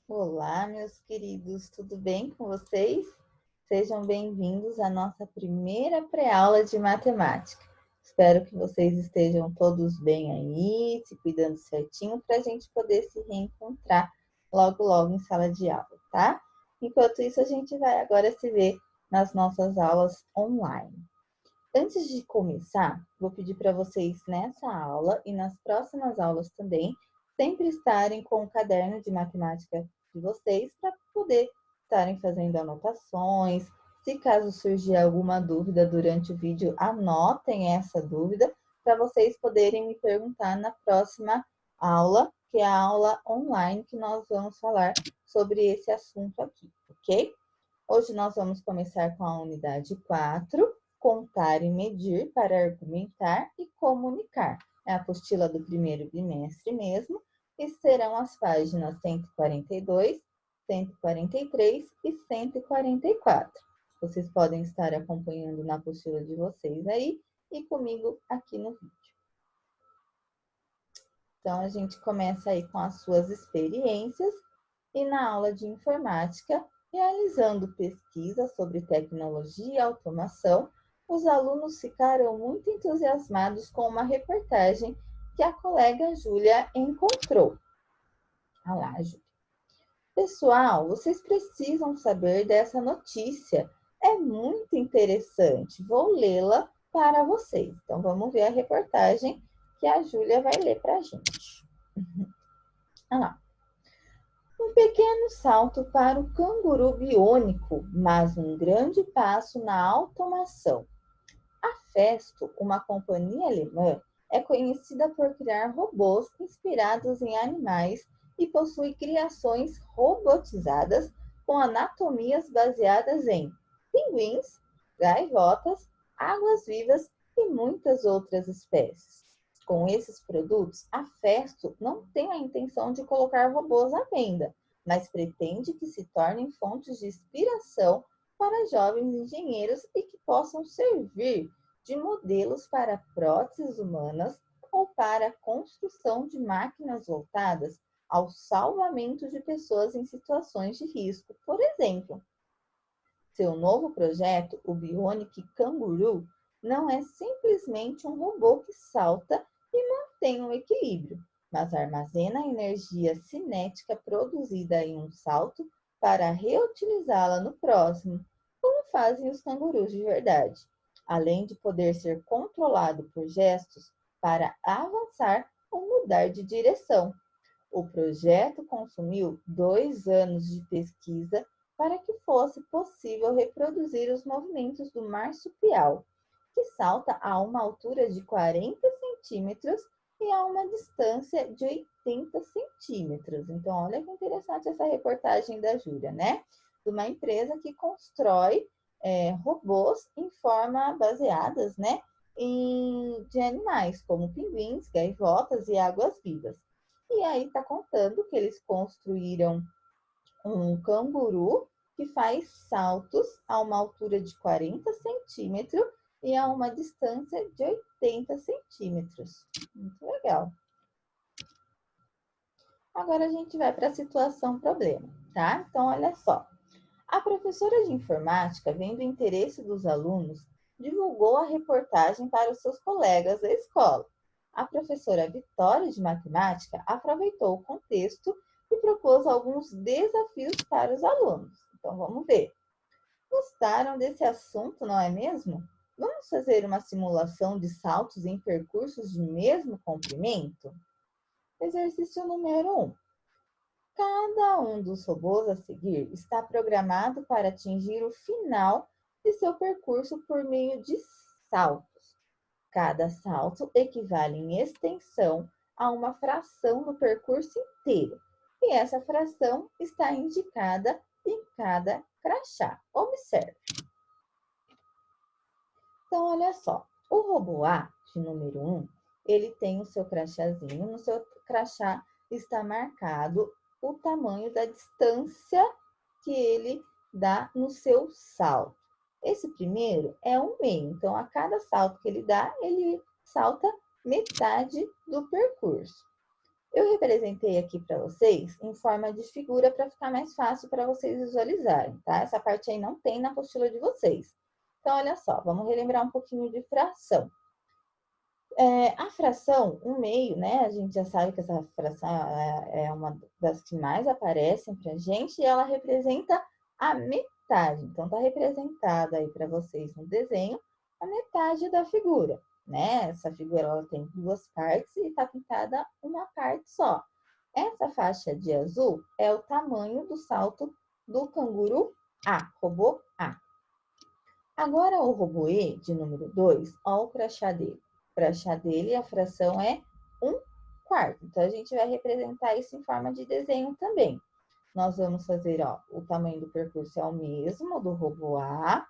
Olá, meus queridos, tudo bem com vocês? Sejam bem-vindos à nossa primeira pré-aula de matemática. Espero que vocês estejam todos bem aí, se cuidando certinho, para a gente poder se reencontrar logo em sala de aula, tá? Enquanto isso, a gente vai agora se ver nas nossas aulas online. Antes de começar, vou pedir para vocês nessa aula e nas próximas aulas também, sempre estarem com o caderno de matemática de vocês para poder estarem fazendo anotações. Se caso surgir alguma dúvida durante o vídeo, anotem essa dúvida para vocês poderem me perguntar na próxima aula, que é a aula online, que nós vamos falar sobre esse assunto aqui, ok? Hoje nós vamos começar com a unidade 4, contar e medir para argumentar e comunicar. É a apostila do primeiro bimestre mesmo, e serão as páginas 142, 143 e 144. Vocês podem estar acompanhando na apostila de vocês aí e comigo aqui no vídeo. Então, a gente começa aí com as suas experiências e na aula de informática, realizando pesquisas sobre tecnologia e automação, os alunos ficaram muito entusiasmados com uma reportagem que a colega Júlia encontrou. Olha lá, Júlia. Pessoal, vocês precisam saber dessa notícia. É muito interessante. Vou lê-la para vocês. Então, vamos ver a reportagem que a Júlia vai ler para a gente. Olha lá. Um pequeno salto para o canguru biônico, mas um grande passo na automação. A Festo, uma companhia alemã, é conhecida por criar robôs inspirados em animais e possui criações robotizadas com anatomias baseadas em pinguins, gaivotas, águas-vivas e muitas outras espécies. Com esses produtos, a Festo não tem a intenção de colocar robôs à venda, mas pretende que se tornem fontes de inspiração para jovens engenheiros e que possam servir de modelos para próteses humanas ou para a construção de máquinas voltadas ao salvamento de pessoas em situações de risco. Por exemplo, seu novo projeto, o Bionic Canguru, não é simplesmente um robô que salta e mantém um equilíbrio, mas armazena a energia cinética produzida em um salto para reutilizá-la no próximo, como fazem os cangurus de verdade, além de poder ser controlado por gestos para avançar ou mudar de direção. O projeto consumiu 2 anos de pesquisa para que fosse possível reproduzir os movimentos do marsupial, que salta a uma altura de 40 centímetros e a uma distância de 80 centímetros. Então, olha que interessante essa reportagem da Júlia, né? De uma empresa que constrói robôs em forma baseadas, né? De animais, como pinguins, gaivotas e águas-vivas. E aí está contando que eles construíram um canguru que faz saltos a uma altura de 40 centímetros e a uma distância de 80 centímetros. Muito legal. Agora a gente vai para a situação problema, tá? Então, olha só. A professora de informática, vendo o interesse dos alunos, divulgou a reportagem para os seus colegas da escola. A professora Vitória de matemática aproveitou o contexto e propôs alguns desafios para os alunos. Então vamos ver. Gostaram desse assunto, não é mesmo? Vamos fazer uma simulação de saltos em percursos de mesmo comprimento? Exercício número 1. Cada um dos robôs a seguir está programado para atingir o final de seu percurso por meio de saltos. Cada salto equivale em extensão a uma fração do percurso inteiro, e essa fração está indicada em cada crachá. Observe. Então, olha só, o robô A, de número 1, ele tem o seu crachazinho, no seu crachá está marcado o tamanho da distância que ele dá no seu salto. Esse primeiro é um meio, então a cada salto que ele dá, ele salta metade do percurso. Eu representei aqui para vocês em forma de figura para ficar mais fácil para vocês visualizarem, tá? Essa parte aí não tem na apostila de vocês. Então, olha só, vamos relembrar um pouquinho de fração. A fração, 1/2, né? A gente já sabe que essa fração é uma das que mais aparecem para a gente e ela representa a metade. Então, tá representada aí para vocês no desenho a metade da figura, né? Essa figura ela tem 2 partes e está pintada uma parte só. Essa faixa de azul é o tamanho do salto do canguru A, robô A. Agora, o robô E, de número 2, olha o crachá dele. O crachá dele, a fração é 1/4. Então, a gente vai representar isso em forma de desenho também. Nós vamos fazer, ó, o tamanho do percurso é o mesmo do robô A.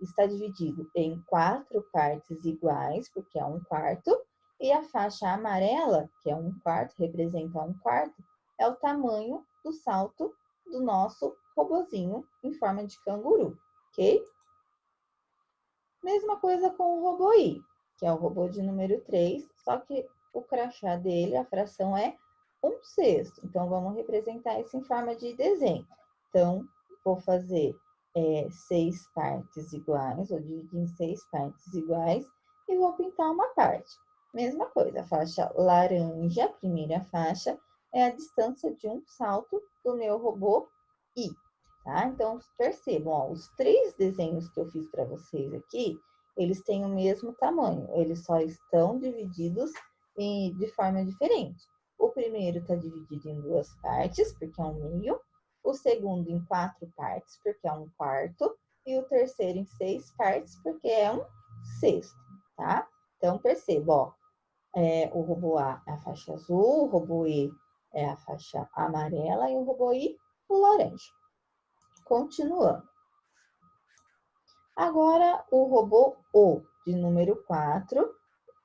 Está dividido em 4 partes iguais, porque é 1/4. E a faixa amarela, que é 1/4, representa 1/4, é o tamanho do salto do nosso robozinho em forma de canguru, ok? Mesma coisa com o robô I, que é o robô de número 3, só que o crachá dele, a fração é 1/6. Então, vamos representar isso em forma de desenho. Então, vou fazer 6 partes iguais, vou dividir em 6 partes iguais e vou pintar uma parte. Mesma coisa, a faixa laranja, a primeira faixa, é a distância de um salto do meu robô I. Tá? Então, percebam, ó, os 3 desenhos que eu fiz para vocês aqui, eles têm o mesmo tamanho, eles só estão divididos de forma diferente. O primeiro está dividido em 2 partes, porque é 1/2, o segundo em 4 partes, porque é 1/4, e o terceiro em 6 partes, porque é 1/6, tá? Então, perceba, ó, o robô A é a faixa azul, o robô E é a faixa amarela e o robô I, o laranja. Continuando. Agora, o robô O, de número 4,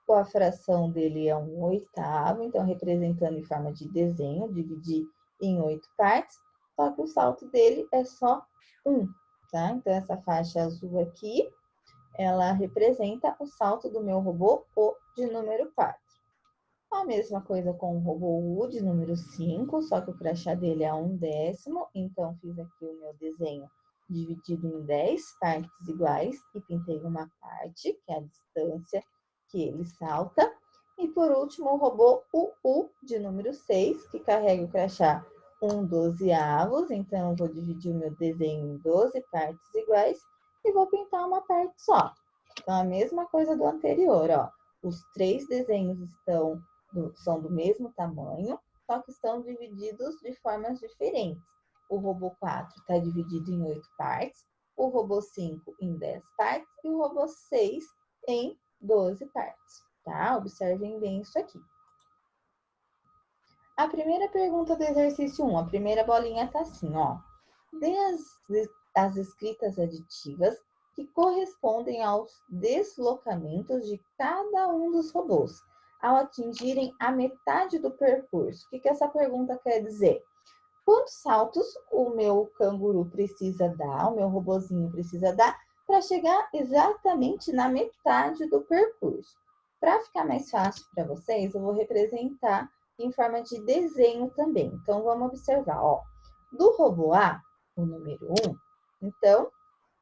a fração dele é 1/8, então representando em forma de desenho, dividir em 8 partes, só que o salto dele é só 1, tá? Então, essa faixa azul aqui, ela representa o salto do meu robô O, de número 4. A mesma coisa com o robô U, de número 5, só que o crachá dele é 1/10, então fiz aqui o meu desenho dividido em 10 partes iguais e pintei uma parte, que é a distância que ele salta. E por último, o robô UU, de número 6, que carrega o crachá 1/12, então eu vou dividir o meu desenho em 12 partes iguais e vou pintar uma parte só. Então, a mesma coisa do anterior, ó. Os 3 desenhos são do mesmo tamanho, só que estão divididos de formas diferentes. O robô 4 está dividido em 8 partes, o robô 5 em 10 partes e o robô 6 em 12 partes, tá? Observem bem isso aqui. A primeira pergunta do exercício 1, a primeira bolinha está assim, ó. Dê as escritas aditivas que correspondem aos deslocamentos de cada um dos robôs ao atingirem a metade do percurso. O que essa pergunta quer dizer? Quantos saltos o meu canguru precisa dar, o meu robozinho precisa dar, para chegar exatamente na metade do percurso? Para ficar mais fácil para vocês, eu vou representar em forma de desenho também. Então, vamos observar, ó. Do robô A, o número 1, então,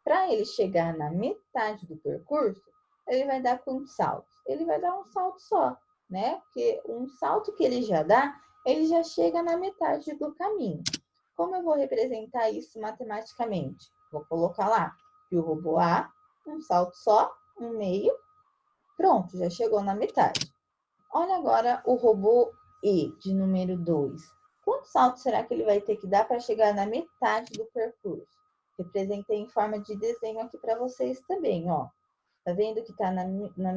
para ele chegar na metade do percurso, ele vai dar quantos saltos? Ele vai dar um salto só, né? Porque um salto que ele já dá, ele já chega na metade do caminho. Como eu vou representar isso matematicamente? Vou colocar lá que o robô A, um salto só, 1/2, pronto, já chegou na metade. Olha agora o robô E, de número 2. Quantos saltos será que ele vai ter que dar para chegar na metade do percurso? Representei em forma de desenho aqui para vocês também, ó. Tá vendo que tá na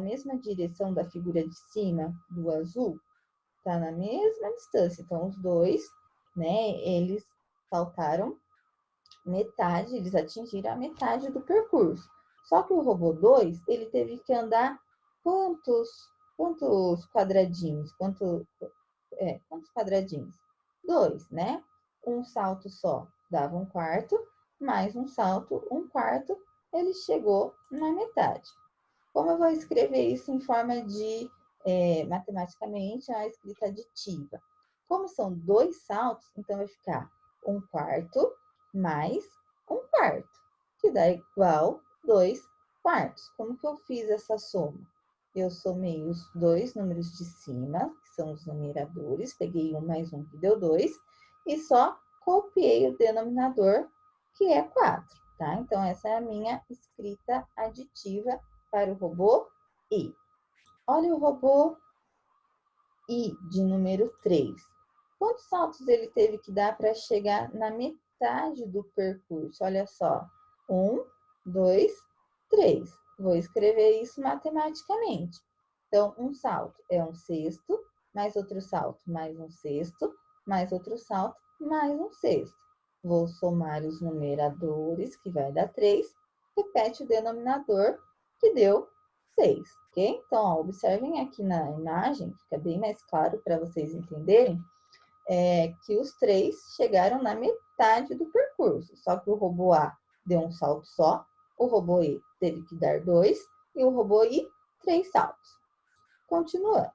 mesma direção da figura de cima, do azul? Tá na mesma distância. Então, os dois, né, eles saltaram metade, eles atingiram a metade do percurso. Só que o robô 2, ele teve que andar quantos quadradinhos? Quantos quadradinhos? 2, né? Um salto só dava 1/4, mais um salto, 1/4, ele chegou na metade. Como eu vou escrever isso em forma de matematicamente a escrita aditiva. Como são 2 saltos, então vai ficar 1/4 mais 1/4, que dá igual 2/4. Como que eu fiz essa soma? Eu somei os 2 números de cima, que são os numeradores, peguei 1 mais 1, que deu 2, e só copiei o denominador, que é 4, tá? Então, essa é a minha escrita aditiva para o robô I. Olha o robô I, de número 3. Quantos saltos ele teve que dar para chegar na metade do percurso? Olha só. 1, 2, 3. Vou escrever isso matematicamente. Então, um salto é 1/6, mais outro salto, mais 1/6, mais outro salto, mais 1/6. Vou somar os numeradores, que vai dar 3. Repete o denominador, que deu 6, ok? Então, ó, observem aqui na imagem, fica bem mais claro para vocês entenderem, que os 3 chegaram na metade do percurso. Só que o robô A deu um salto só, o robô E teve que dar 2 e o robô I 3 saltos. Continuando.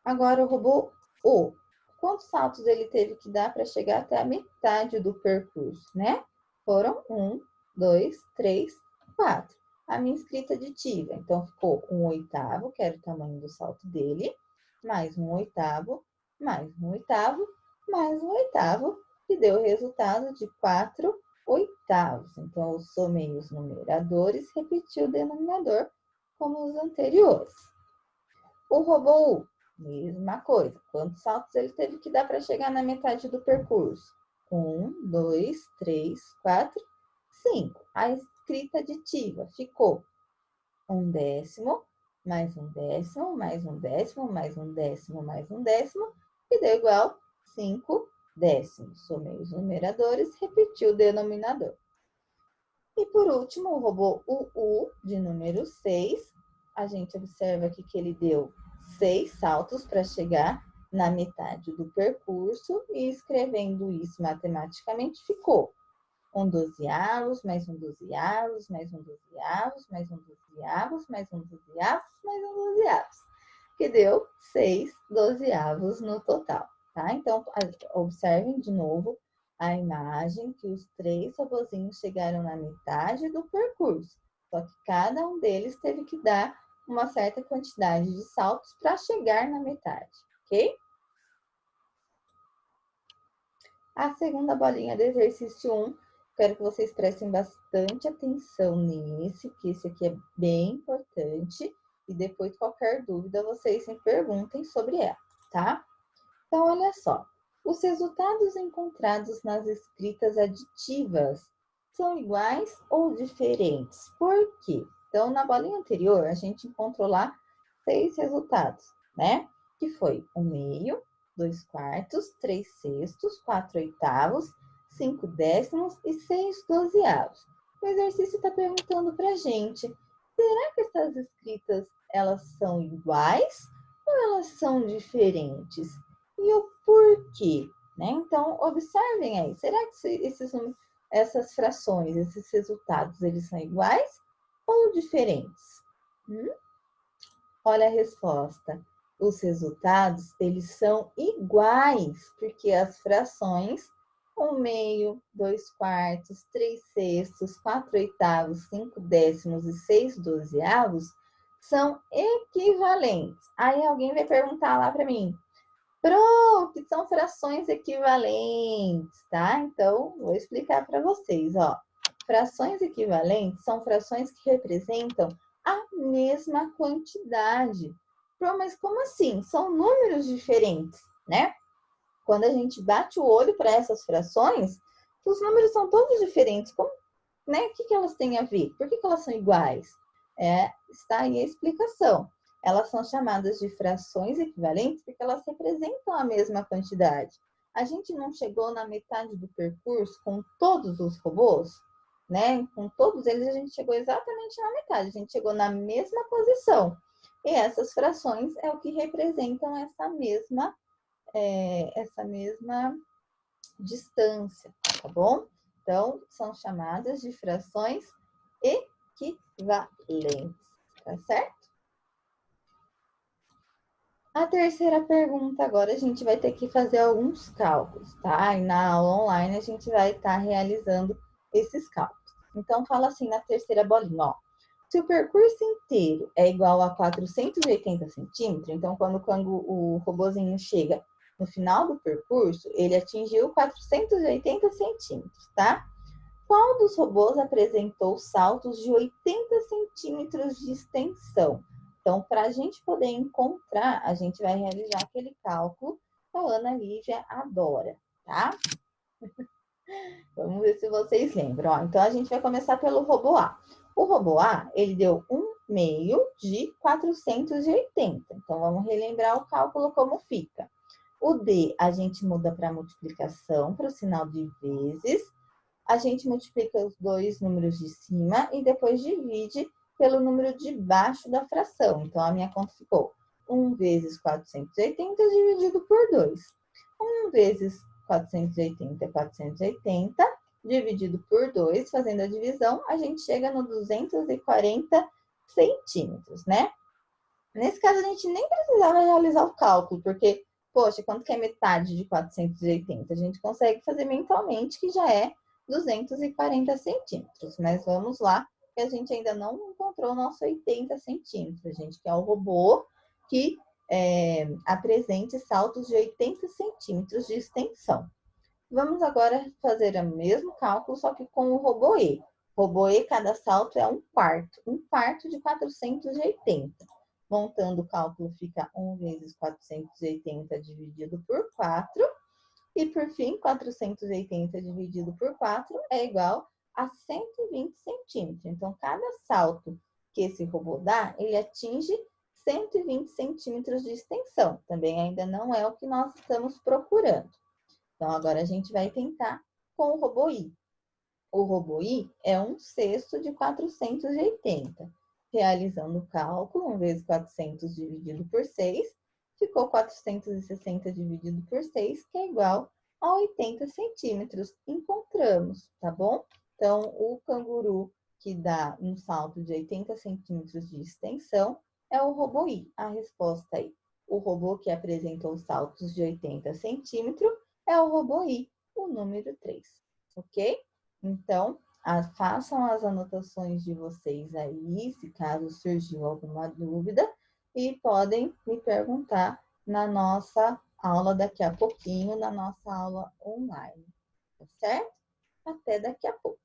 Agora o robô O. Quantos saltos ele teve que dar para chegar até a metade do percurso, né? Foram 1, 2, 3, 4. A minha escrita aditiva, então ficou 1/8, que era o tamanho do salto dele, mais 1/8, mais 1/8, mais 1/8, que deu o resultado de 4/8. Então, eu somei os numeradores, repeti o denominador como os anteriores. O robô U, mesma coisa. Quantos saltos ele teve que dar para chegar na metade do percurso? 1, 2, 3, 4, 5. A escrita aditiva ficou 1/10, mais 1/10, mais 1/10, mais 1/10, mais 1/10, que deu igual 5/10. Somei os numeradores, repeti o denominador. E por último, o robô UU, de número 6, a gente observa aqui que ele deu 6 saltos para chegar na metade do percurso, e escrevendo isso matematicamente, ficou 1/12, mais 1/12, mais 1/12, mais 1/12, mais 1/12, mais 1/12, que deu 6/12 no total, tá? Então, observem de novo a imagem que os 3 robozinhos chegaram na metade do percurso, só que cada um deles teve que dar uma certa quantidade de saltos para chegar na metade, ok? A segunda bolinha do exercício 1, quero que vocês prestem bastante atenção nesse, porque esse aqui é bem importante, e depois qualquer dúvida vocês me perguntem sobre ela, tá? Então, olha só. Os resultados encontrados nas escritas aditivas são iguais ou diferentes? Por quê? Então, na bolinha anterior, a gente encontrou lá 6 resultados, né? Que foi 1/2, 2/4, 3/6, 4/8, 5/10 e 6/12. O exercício está perguntando para a gente, será que essas escritas, elas são iguais ou elas são diferentes? E o porquê, né? Então, observem aí, será que essas frações, esses resultados, eles são iguais ou diferentes? Olha a resposta. Os resultados, eles são iguais, porque as frações 1/2, 2/4, 3/6, 4/8, 5/10 e 6/12 são equivalentes. Aí alguém vai perguntar lá para mim, Pro, que são frações equivalentes, tá? Então, vou explicar para vocês, ó. Frações equivalentes são frações que representam a mesma quantidade. Pro, mas como assim? São números diferentes, né? Quando a gente bate o olho para essas frações, os números são todos diferentes. Como, né? O que elas têm a ver? Por que elas são iguais? Está aí a explicação. Elas são chamadas de frações equivalentes porque elas representam a mesma quantidade. A gente não chegou na metade do percurso com todos os robôs, né? Com todos eles a gente chegou exatamente na metade, a gente chegou na mesma posição. E essas frações é o que representam essa mesma distância, tá bom? Então, são chamadas de frações equivalentes, tá certo? A terceira pergunta, agora a gente vai ter que fazer alguns cálculos, tá? E na aula online a gente vai estar realizando esses cálculos. Então, fala assim na terceira bolinha, ó. Se o percurso inteiro é igual a 480 centímetros, então quando o robozinho chega no final do percurso, ele atingiu 480 centímetros, tá? Qual dos robôs apresentou saltos de 80 centímetros de extensão? Então, para a gente poder encontrar, a gente vai realizar aquele cálculo que a Ana Lívia adora, tá? Vamos ver se vocês lembram. Ó, então, a gente vai começar pelo robô A. O robô A, ele deu 1/2 de 480. Então, vamos relembrar o cálculo como fica. O D, a gente muda para multiplicação, para o sinal de vezes. A gente multiplica os dois números de cima e depois divide pelo número de baixo da fração. Então, a minha conta ficou 1 vezes 480 dividido por 2. 1 vezes 480 é 480, dividido por 2, fazendo a divisão, a gente chega no 240 centímetros, né? Nesse caso, a gente nem precisava realizar o cálculo, porque, poxa, quanto que é metade de 480? A gente consegue fazer mentalmente, que já é 240 centímetros. Mas vamos lá, que a gente ainda não encontrou o nosso 80 centímetros. A gente quer o robô que apresente saltos de 80 centímetros de extensão. Vamos agora fazer o mesmo cálculo, só que com o robô E. Robô E, cada salto é um quarto de 480. Montando o cálculo, fica 1 vezes 480 dividido por 4. E, por fim, 480 dividido por 4 é igual a 120 centímetros. Então, cada salto que esse robô dá, ele atinge 120 centímetros de extensão. Também ainda não é o que nós estamos procurando. Então, agora a gente vai tentar com o robô I. O robô I é 1/6 de 480. Realizando o cálculo, 1 vezes 400 dividido por 6, ficou 460 dividido por 6, que é igual a 80 centímetros. Encontramos, tá bom? Então, o canguru que dá um salto de 80 centímetros de extensão é o robô I. A resposta aí. O robô que apresentou saltos de 80 centímetros é o robô I, o número 3, ok? Então, façam as anotações de vocês aí, se caso surgiu alguma dúvida, e podem me perguntar na nossa aula daqui a pouquinho, na nossa aula online, tá certo? Até daqui a pouco.